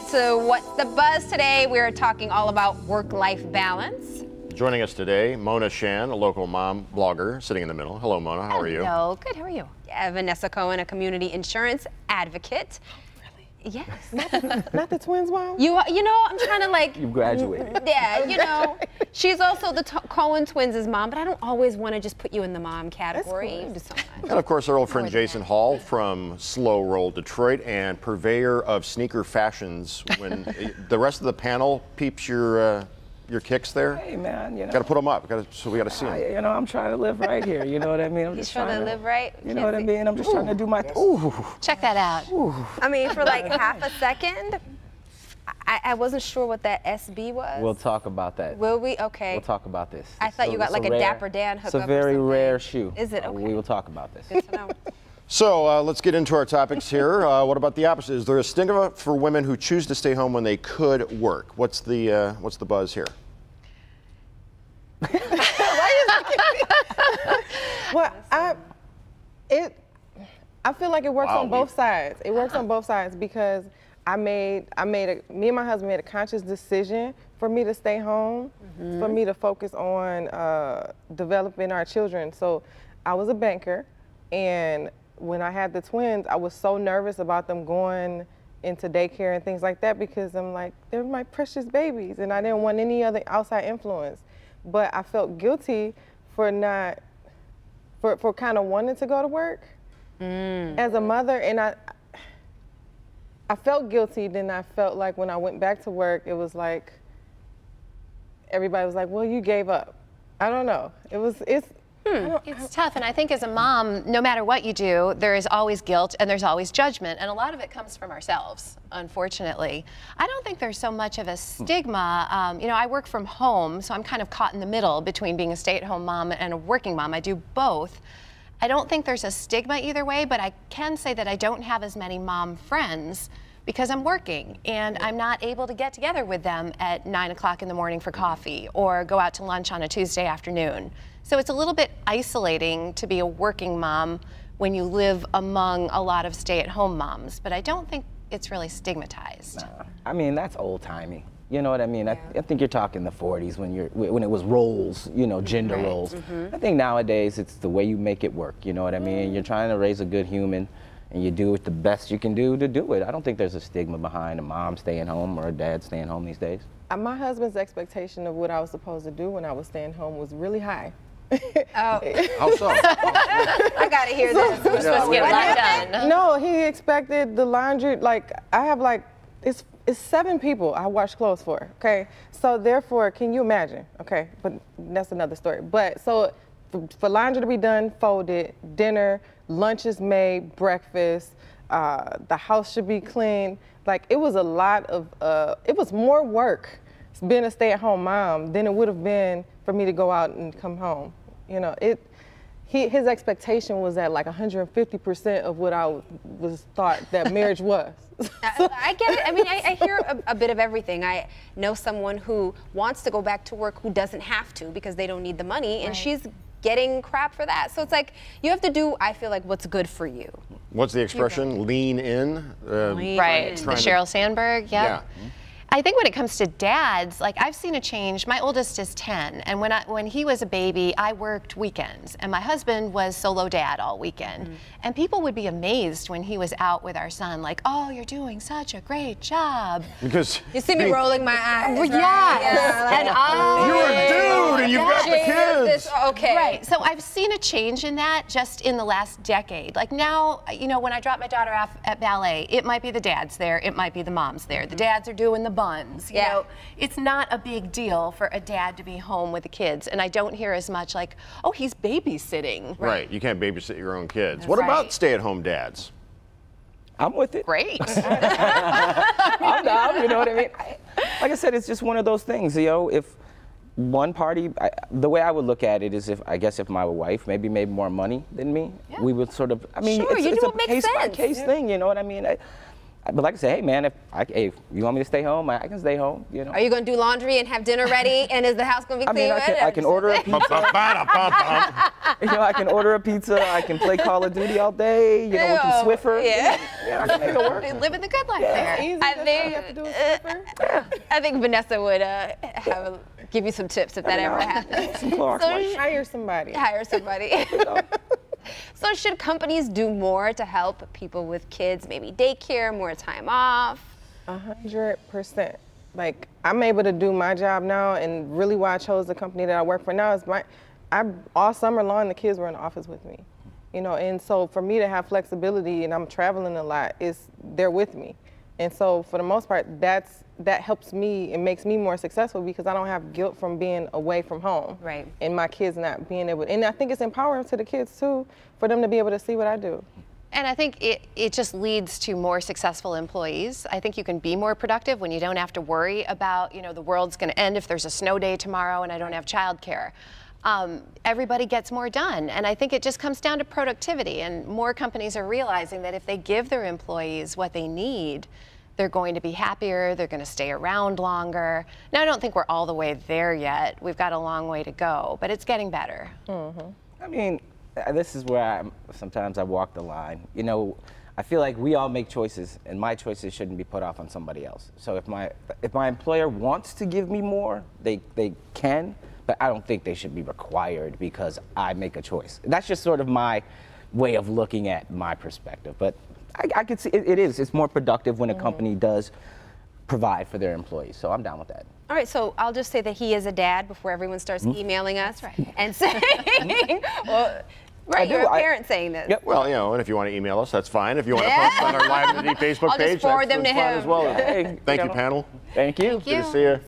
So what's the buzz today? We're talking all about work-life balance. Joining us today, Mona Shan, a local mom blogger, sitting in the middle. Hello, Mona. How are you? Hello. Good. How are you? Yeah, Vanessa Cohen, a community insurance advocate. Really? Yes. Not the twins' mom? You know, I'm trying to like. You graduated. Yeah, you know, she's also the Cohen twins' mom, but I don't always want to just put you in the mom category. You do so much. And of course, our old friend Jason Hall from Slow Roll Detroit and purveyor of sneaker fashions. When the rest of the panel peeps your kicks there, Hey, man, you know. got to put them up. So we got to see them. You know, I'm trying to live right here. You know what I mean? I'm He's trying to live right. You know what I mean? I'm just trying to do my. Ooh. Check that out. Ooh. I mean, for like half a second, I wasn't sure what that SB was. We'll talk about that. Will we? Okay. We'll talk about this. I thought you got like a Dapper Dan hookup. It's a very or something. rare shoe. Is it? Okay. We will talk about this. Good to know. So let's get into our topics here. What about the opposite? Is there a stigma for women who choose to stay home when they could work? What's the buzz here? Well, I feel like it works on both sides. It works on both sides because me and my husband made a conscious decision for me to stay home, for me to focus on developing our children. So I was a banker, and when I had the twins, I was so nervous about them going into daycare and things like that because I'm like, they're my precious babies, and I didn't want any other outside influence. But I felt guilty for kind of wanting to go to work as a mother, and I felt guilty. Then I felt like when I went back to work, it was like everybody was like, "Well, you gave up." I don't know. It's tough, and I think as a mom, no matter what you do, there is always guilt and there's always judgment, and a lot of it comes from ourselves, unfortunately. I don't think there's so much of a stigma. You know, I work from home, so I'm kind of caught in the middle between being a stay-at-home mom and a working mom. I do both. I don't think there's a stigma either way, but I can say that I don't have as many mom friends because I'm working and I'm not able to get together with them at 9 o'clock in the morning for coffee or go out to lunch on a Tuesday afternoon. So it's a little bit isolating to be a working mom when you live among a lot of stay-at-home moms, but I don't think it's really stigmatized. Nah, I mean, that's old-timey. You know what I mean? Yeah. I think you're talking the 40s when it was roles, you know, gender roles. I think nowadays it's the way you make it work. You know what I mean? You're trying to raise a good human, and you do it the best you can do to do it. I don't think there's a stigma behind a mom staying home or a dad staying home these days. My husband's expectation of what I was supposed to do when I was staying home was really high. How so? I gotta hear this. We're supposed to get a lot done. No, he expected the laundry, like, I have like, it's 7 people I wash clothes for, okay? So therefore, can you imagine? Okay, but that's another story. But so for laundry to be done, folded, dinner, lunch is made, breakfast, the house should be clean. Like, it was a lot of, it was more work being a stay-at-home mom than it would have been for me to go out and come home. You know, his expectation was at like 150% of what I was thought that marriage was. I get it. I mean, I hear a bit of everything. I know someone who wants to go back to work who doesn't have to because they don't need the money, and she's getting crap for that. So it's like, you have to do, I feel like, what's good for you. What's the expression? Lean in? Right, the Sheryl Sandberg, yeah. I think when it comes to dads, like I've seen a change. My oldest is 10, and when he was a baby, I worked weekends, and my husband was solo dad all weekend. And people would be amazed when he was out with our son, like, "Oh, you're doing such a great job." Because you see me rolling my eyes. Right? Yeah, and you're a dude, and you've got the kids. Okay. Right. So I've seen a change in that just in the last decade. Like now, you know, when I drop my daughter off at ballet, it might be the dads there, it might be the moms there. The dads are doing the buns. You know, it's not a big deal for a dad to be home with the kids, and I don't hear as much like, "Oh, he's babysitting." Right. You can't babysit your own kids. What about stay-at-home dads? I'm with it. Great. I'm down, you know what I mean? Like I said, it's just one of those things, you know, if one party, the way I would look at it is if my wife maybe made more money than me, we would sort of, I mean, Sure, it's a makes sense. case-by-case thing, you know what I mean? But like I say, hey man, if you want me to stay home, I can stay home. You know. Are you going to do laundry and have dinner ready? And is the house going to be clean? I can order a pizza. You know, I can order a pizza. I can play Call of Duty all day. You know, we can Swiffer. Yeah. Yeah, I can make it work. Living the good life there. Easy, I that's all think- you have to do is Swiffer. I think Vanessa would give you some tips if that ever happens. Some Clorox So wipes. Hire somebody. hire somebody. So should companies do more to help people with kids, maybe daycare, more time off? 100%. Like, I'm able to do my job now, and really why I chose the company that I work for now is all summer long the kids were in the office with me, you know, and so for me to have flexibility and I'm traveling a lot, they're with me, and so for the most part that helps me and makes me more successful because I don't have guilt from being away from home, Right. and my kids not being able, and I think it's empowering to the kids too for them to be able to see what I do. And I think it just leads to more successful employees. I think you can be more productive when you don't have to worry about, you know, the world's going to end if there's a snow day tomorrow and I don't have childcare. Everybody gets more done. And I think it just comes down to productivity. And more companies are realizing that if they give their employees what they need, they're going to be happier, they're going to stay around longer. Now, I don't think we're all the way there yet. We've got a long way to go, but it's getting better. I mean, this is where sometimes I walk the line. You know, I feel like we all make choices, and my choices shouldn't be put off on somebody else. So if my employer wants to give me more, they can, but I don't think they should be required because I make a choice. That's just sort of my way of looking at my perspective. But I could see it's more productive when a company does provide for their employees. So I'm down with that. All right, so I'll just say that he is a dad before everyone starts emailing us and saying, well, right, you're a parent saying this. Yep. Well, you know, and if you want to email us, that's fine. If you want to post on our Live Unity Facebook I'll just page, forward them that's to fine him. as well. Hey, Thank you, panel. Thank you. Good to see you.